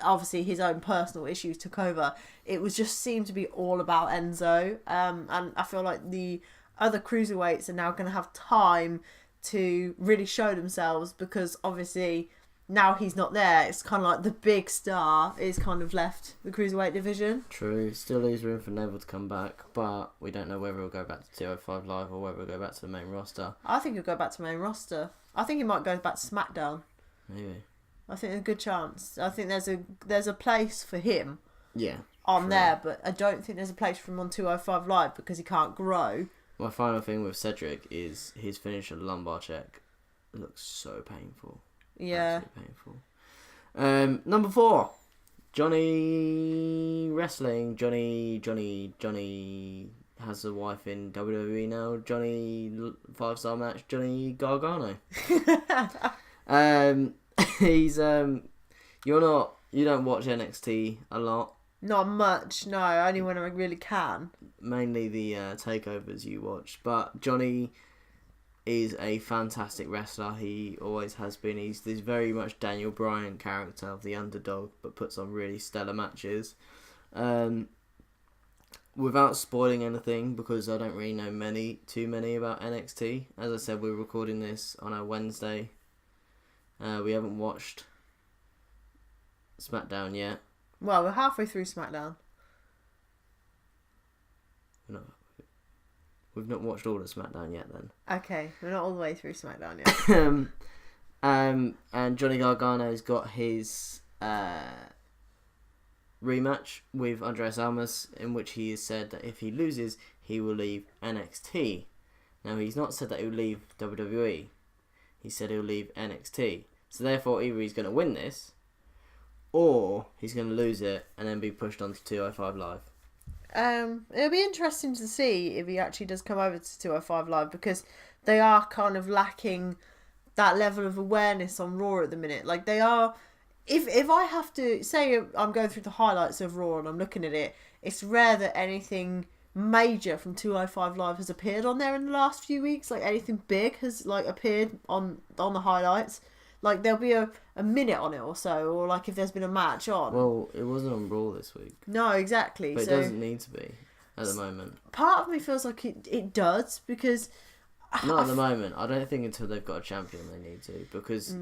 Obviously his own personal issues took over. It was just seemed to be all about Enzo, and I feel like the other cruiserweights are now going to have time to really show themselves, because obviously now he's not there. It's kind of like the big star is kind of left the cruiserweight division. True, still leaves room for Neville to come back, but we don't know whether he'll go back to 205 Live or whether he'll go back to the main roster. I think he'll go back to main roster. I think he might go back to SmackDown. Maybe. I think there's a good chance. I think there's a place for him. Yeah. On true. there, but I don't think there's a place for him on 205 Live because he can't grow. My final thing with Cedric is his finisher lumbar check. It looks so painful. Yeah. Absolutely painful. Number 4. Johnny Wrestling. Johnny has a wife in WWE now. Johnny 5-star match. Johnny Gargano. He's you don't watch NXT a lot. Not much, no. Only when I really can. Mainly the takeovers you watch, but Johnny is a fantastic wrestler. He always has been. He's this very much Daniel Bryan character of the underdog, but puts on really stellar matches. Without spoiling anything, because I don't really know too many about NXT. As I said, we're recording this on a Wednesday. We haven't watched SmackDown yet. Well, we're halfway through SmackDown. No, we've not watched all of SmackDown yet then. Okay, we're not all the way through SmackDown yet. And Johnny Gargano's got his rematch with Andreas Almas, in which he has said that if he loses, he will leave NXT. Now, he's not said that he'll leave WWE. He said he'll leave NXT. So therefore, either he's going to win this, or he's going to lose it and then be pushed onto 205 Live. It'll be interesting to see if he actually does come over to 205 Live, because they are kind of lacking that level of awareness on Raw at the minute. Like, they are if I have to say I'm going through the highlights of Raw and I'm looking at it, it's rare that anything major from 205 Live has appeared on there in the last few weeks. Like anything big has like appeared on the highlights. Like there'll be a minute on it or so, or like if there's been a match on. Well, it wasn't on Raw this week. No, exactly. But it doesn't need to be at the moment. Part of me feels like it does because. Not at the moment. I don't think until they've got a champion they need to, because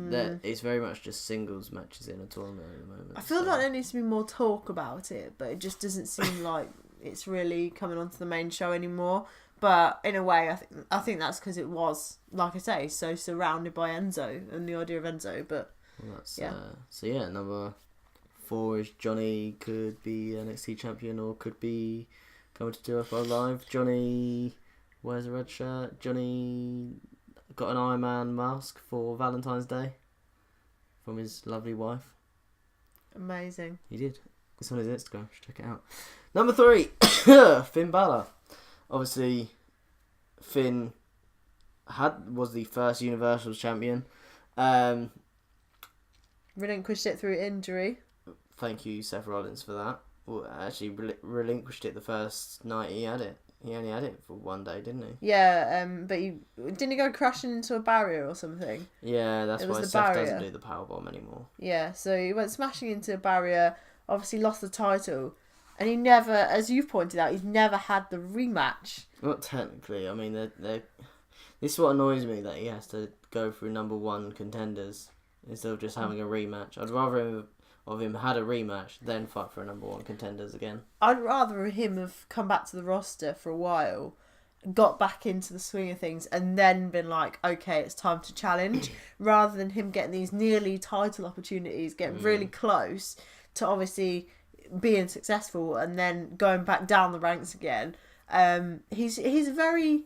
it's very much just singles matches in a tournament at the moment. I feel like there needs to be more talk about it, but it just doesn't seem like it's really coming onto the main show anymore. But in a way, I think that's because it was, like I say, so surrounded by Enzo and the idea of Enzo. But yeah. So yeah, number 4 is Johnny could be NXT champion or could be coming to 205 Live. Johnny wears a red shirt. Johnny got an Iron Man mask for Valentine's Day from his lovely wife. Amazing. He did. It's on his Instagram. Check it out. Number 3, Finn Balor. Obviously, Finn was the first Universal champion. Relinquished it through injury. Thank you, Seth Rollins, for that. Well, actually, relinquished it the first night he had it. He only had it for one day, didn't he? Yeah, but didn't he go crashing into a barrier or something? Yeah, that's why Seth doesn't do the powerbomb anymore. Yeah, so he went smashing into a barrier, obviously lost the title, and he never, as you've pointed out, he's never had the rematch. Not technically. I mean, this is what annoys me, that he has to go through number 1 contenders instead of just having a rematch. I'd rather him had a rematch than fight for a number 1 contenders again. I'd rather him have come back to the roster for a while, got back into the swing of things, and then been like, okay, it's time to challenge, rather than him getting these nearly title opportunities, getting really close to obviously being successful, and then going back down the ranks again. He's very,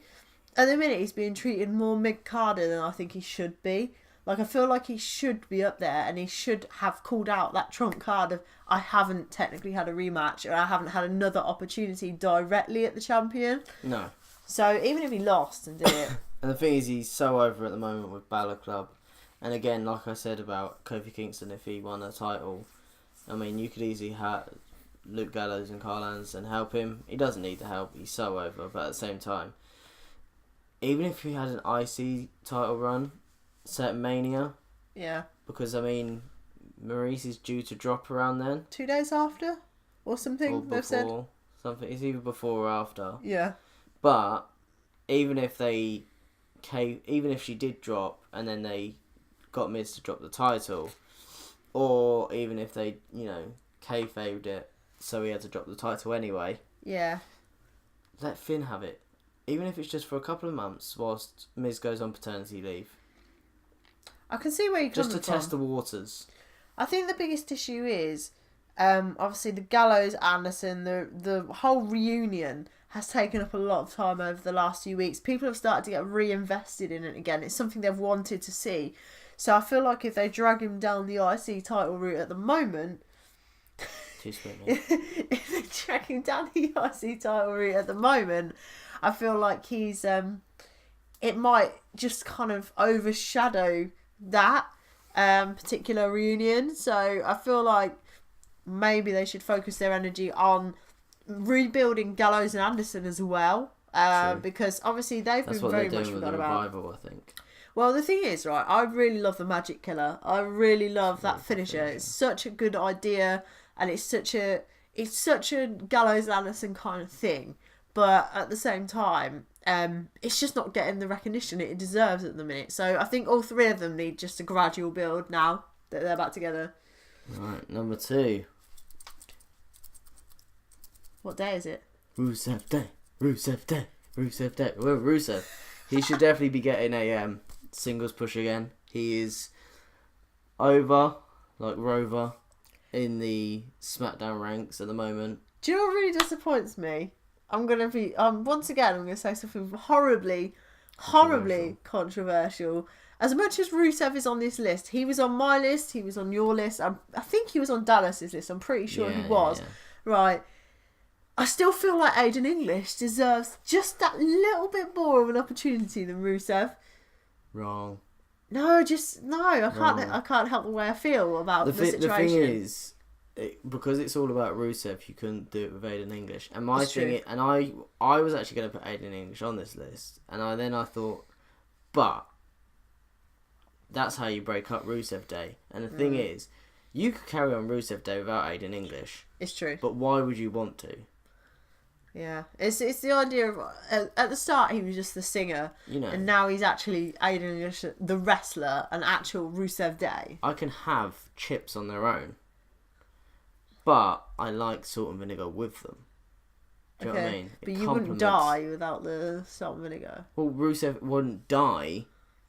at the minute, he's being treated more mid-carder than I think he should be. Like, I feel like he should be up there, and he should have called out that trump card of, I haven't technically had a rematch, or I haven't had another opportunity directly at the champion. No. So, even if he lost and did it... And the thing is, he's so over at the moment with Balor Club. And again, like I said about Kofi Kingston, if he won a title, I mean, you could easily have Luke Gallows and Carl Anderson help him. He doesn't need the help, he's so over, but at the same time, even if he had an IC title run, set Mania. Yeah. Because, I mean, Maurice is due to drop around then. 2 days after? Or something, or they've said. Something. It's either before or after. Yeah. But, even if she did drop, and then they got Miz to drop the title, or even if they, kayfabed it, so he had to drop the title anyway. Yeah. Let Finn have it. Even if it's just for a couple of months whilst Miz goes on paternity leave. I can see where you're coming from. Just to test the waters. I think the biggest issue is, obviously the Gallows Anderson, the whole reunion has taken up a lot of time over the last few weeks. People have started to get reinvested in it again. It's something they've wanted to see. So I feel like if they drag him down the IC title route at the moment... if they drag him down the IC title route at the moment, I feel like he's... it might just kind of overshadow that particular reunion. So I feel like maybe they should focus their energy on rebuilding Gallows and Anderson as well, because obviously they've been very much forgotten about. Revival, I think. Well, the thing is, right, I really love the Magic Killer. I really love that finisher. It's such a good idea, and it's such a Gallows and Anderson kind of thing. But at the same time, it's just not getting the recognition it deserves at the minute. So I think all 3 of them need just a gradual build now that they're back together. Right, number 2. What day is it? Rusev Day. Rusev Day. Rusev Day. Well, Rusev. He should definitely be getting a singles push again. He is over, like Rover, in the SmackDown ranks at the moment. Do you know what really disappoints me? I'm going to be, once again, I'm going to say something horribly controversial. As much as Rusev is on this list, he was on my list, he was on your list, I think he was on Dallas's list, I'm pretty sure he was. Yeah. Right. I still feel like Aiden English deserves just that little bit more of an opportunity than Rusev. Wrong. No, just no. I can't. No. I can't help the way I feel about the situation. The thing is, because it's all about Rusev, you couldn't do it with Aiden English. And my That's thing, true. and I was actually going to put Aiden English on this list, and I thought, but that's how you break up Rusev Day. And the thing is, you could carry on Rusev Day without Aiden English, It's true. but why would you want to? Yeah, it's the idea of at the start he was just the singer, You know, and now he's actually Aiden English, the wrestler, an actual Rusev Day. I can have chips on their own, but I like salt and vinegar with them. Do you know what I mean? But It you wouldn't complements- die without the salt and vinegar. Well, Rusev wouldn't die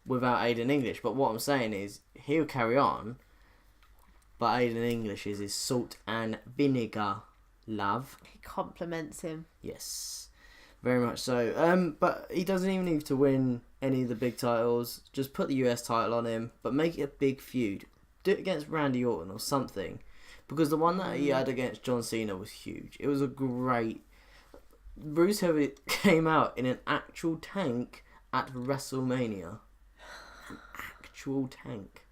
without Aiden English, but what I'm saying is he'll carry on, but Aiden English is his salt and vinegar love. He compliments him. Yes, very much so. But he doesn't even need to win any of the big titles. Just put the US title on him, but make it a big feud. Do it against Randy Orton or something, because the one that he had against John Cena was huge. It was a great. Rusev came out in an actual tank at WrestleMania. An actual tank.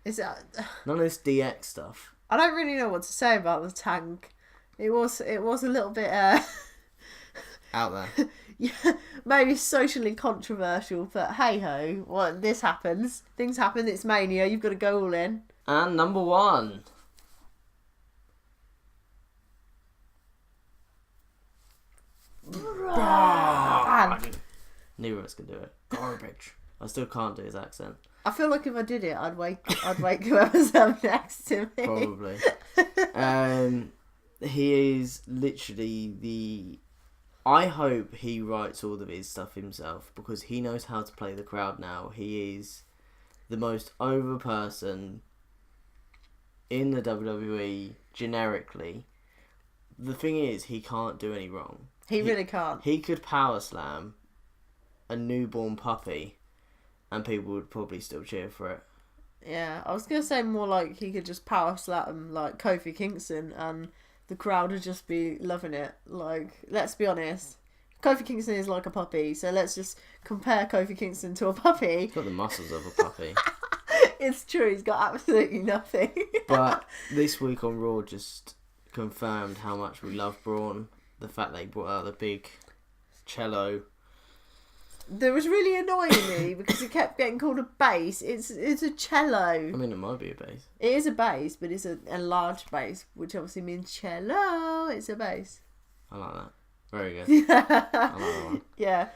Is that? None of this DX stuff. I don't really know what to say about the tank. It was a little bit Out there. yeah, maybe socially controversial, but hey ho, what this happens. Things happen, it's Mania, you've got to go all in. And number one. Neither of us can do it. Garbage. I still can't do his accent. I feel like if I did it, I'd wake whoever's up next to me. Probably. He is literally the. I hope he writes all of his stuff himself because he knows how to play the crowd now. He is the most over person in the WWE generically. The thing is, he can't do any wrong. He really can't. He could power slam a newborn puppy, and people would probably still cheer for it. Yeah, I was gonna say more like he could just power slap him like Kofi Kingston, and the crowd would just be loving it. Like, let's be honest, Kofi Kingston is like a puppy, so let's just compare Kofi Kingston to a puppy. He's got the muscles of a puppy. It's true, he's got absolutely nothing. But this week on Raw just confirmed how much we love Braun. The fact they brought out the big cello. That was really annoying me because it kept getting called a bass. It's a cello. I mean, it might be a bass. It is a bass, but it's a enlarged bass, which obviously means cello. It's a bass. I like that. Very good. I like that one. Yeah.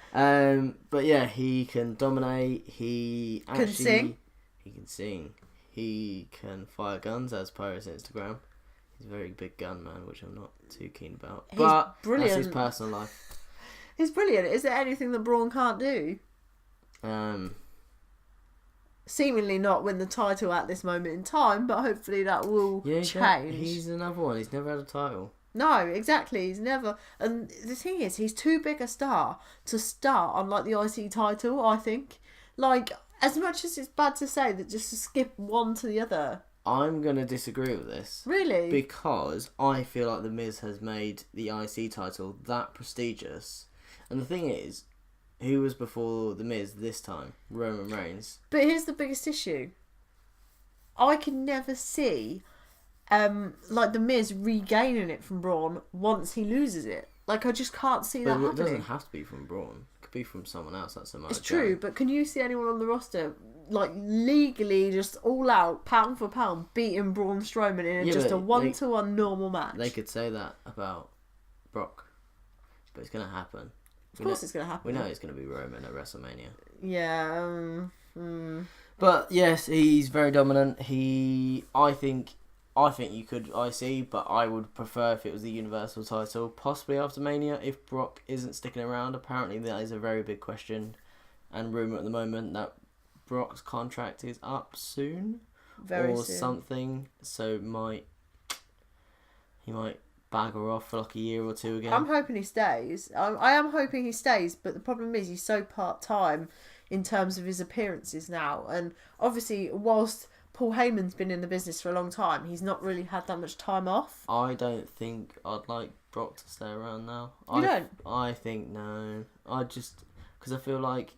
But yeah, he can dominate. He actually Can sing. He can sing. He can fire guns, as per his Instagram. He's a very big gun man, which I'm not too keen about. He's but brilliant. that's his personal life. He's brilliant. Is there anything that Braun can't do? Seemingly not win the title at this moment in time, but hopefully that will change. He's another one. He's never had a title. No, exactly. He's never. And the thing is, he's too big a star to start on like the IC title. I think, like, as much as it's bad to say that, just to skip one to the other. I'm gonna disagree with this. Really? Because I feel like The Miz has made the IC title that prestigious. And the thing is, who was before The Miz this time? Roman Reigns. But here's the biggest issue. I can never see, like The Miz regaining it from Braun once he loses it. Like, I just can't see that But it happening. doesn't have to be from Braun. It could be from someone else. That's a It's true, but can you see anyone on the roster, like, legally just all out, pound for pound, beating Braun Strowman in Yeah, just but a one-to-one normal match? They could say that about Brock. But it's going to happen. Of course it's going to happen. We know it's going to be Roman at WrestleMania. Yeah. But yes, he's very dominant. I think you could IC, but I would prefer if it was the Universal title, possibly after Mania, if Brock isn't sticking around. Apparently that is a very big question and rumour at the moment that Brock's contract is up soon. Very or soon. something, so he might bagger off for like a year or two again. I'm hoping he stays. I am hoping he stays, but the problem is he's so part-time in terms of his appearances now. And obviously, whilst Paul Heyman's been in the business for a long time, he's not really had that much time off. I don't think I'd like Brock to stay around now. You don't? I think no. Because I feel like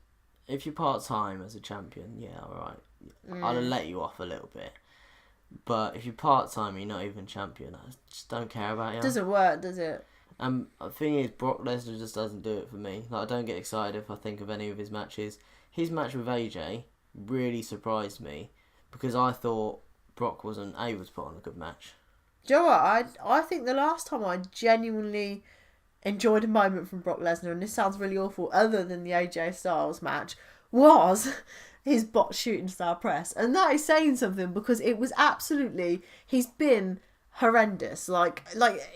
if you're part-time as a champion, yeah, alright. I'll let you off a little bit. But if you're part-time, you're not even champion, I just don't care about you. Doesn't work, does it? The thing is, Brock Lesnar just doesn't do it for me. Like, I don't get excited if I think of any of his matches. His match with AJ really surprised me because I thought Brock wasn't able to put on a good match. Do you know what? I think the last time I genuinely enjoyed a moment from Brock Lesnar, and this sounds really awful, other than the AJ Styles match, was his bot shooting star press. And that is saying something because it was absolutely, he's been horrendous. Like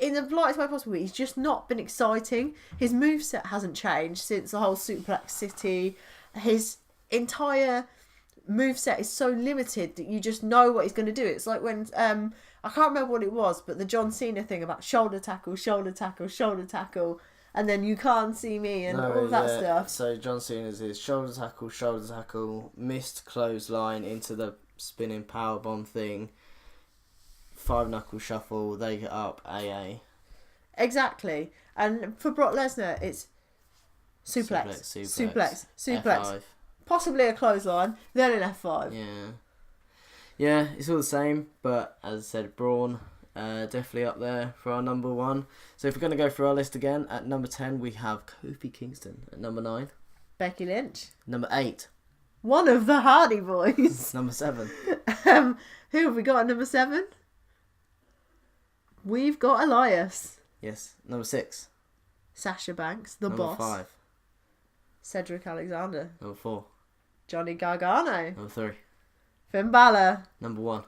in the lightest way possible, he's just not been exciting. His moveset hasn't changed since the whole Suplex City. His entire moveset is so limited that you just know what he's going to do. It's like when, I can't remember what it was, but the John Cena thing about shoulder tackle, shoulder tackle, shoulder tackle, and then you can't see me and all that stuff. So John Cena's is shoulder tackle, missed clothesline into the spinning powerbomb thing, 5-knuckle shuffle, they get up, AA. Exactly. And for Brock Lesnar, it's suplex, F5. Possibly a clothesline, then an F5. Yeah, it's all the same, but as I said, Braun, definitely up there for our number 1. So if we're going to go through our list again, at number 10 we have Kofi Kingston. At number 9, Becky Lynch. Number 8, one of the Hardy Boys. Number 7, Who have we got at number 7? We've got Elias. Yes. Number 6, Sasha Banks, the number boss. 5, Cedric Alexander. number 4, Johnny Gargano. number 3, Finn Balor. number 1.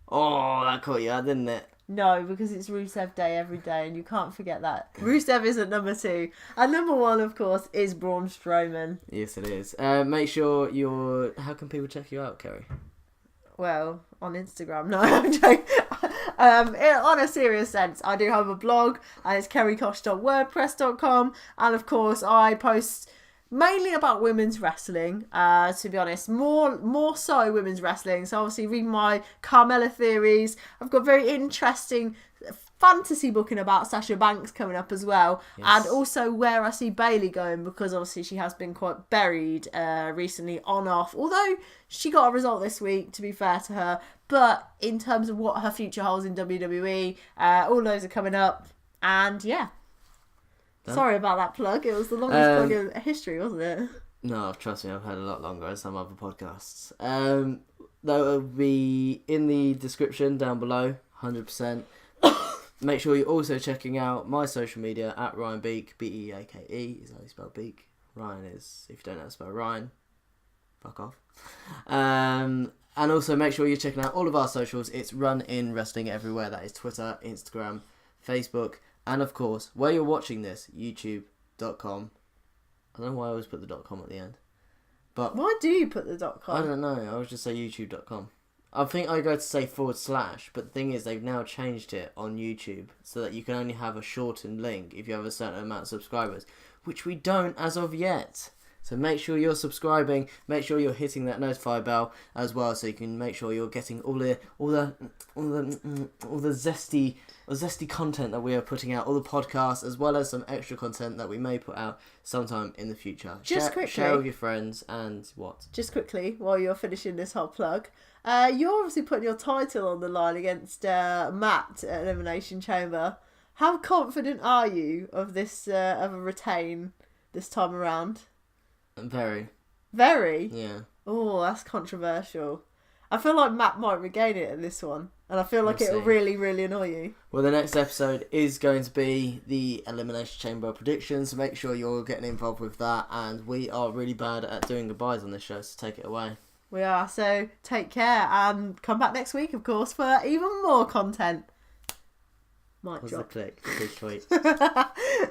Oh, that caught you out, didn't it? No, because it's Rusev Day every day, and you can't forget that. Rusev is at number 2. And number 1, of course, is Braun Strowman. Yes, it is. Make sure you're... How can people check you out, Kerry? Well, on Instagram. No, I'm joking. On a serious sense, I do have a blog, and it's kerrykosh.wordpress.com. And of course, I post mainly about women's wrestling, to be honest, more so women's wrestling. So obviously read my Carmella theories. I've got very interesting fantasy booking about Sasha Banks coming up as well. Yes. And also where I see Bayley going, because obviously she has been quite buried recently on off, although she got a result this week, to be fair to her. But in terms of what her future holds in WWE, all those are coming up. And yeah. Done. Sorry about that plug. It was the longest plug in history, wasn't it? No, trust me, I've had a lot longer on some other podcasts. That will be in the description down below, 100%. Make sure you're also checking out my social media at Ryan Beak, Beake is how you spell Beak. Ryan is, if you don't know how to spell Ryan, fuck off. And also make sure you're checking out all of our socials. It's Run In Wrestling everywhere. That is Twitter, Instagram, Facebook, and of course, where you're watching this, youtube.com. I don't know why I always put the .com at the end. But why do you put the .com? I don't know. I always just say youtube.com. I think I go to say /, but the thing is they've now changed it on YouTube so that you can only have a shortened link if you have a certain amount of subscribers, which we don't as of yet. So make sure you're subscribing, make sure you're hitting that notify bell as well, so you can make sure you're getting all the zesty content that we are putting out, all the podcasts, as well as some extra content that we may put out sometime in the future. Share with your friends and what? Just quickly, while you're finishing this whole plug, you're obviously putting your title on the line against Matt at Elimination Chamber. How confident are you of this of a retain this time around? Very. Very? Yeah. Oh, that's controversial. I feel like Matt might regain it in this one. And I feel like it'll really, really annoy you. Well, the next episode is going to be the Elimination Chamber predictions. So make sure you're getting involved with that. And we are really bad at doing goodbyes on this show, so take it away. We are. So take care and come back next week, of course, for even more content. Mic drop. The click. Big tweet.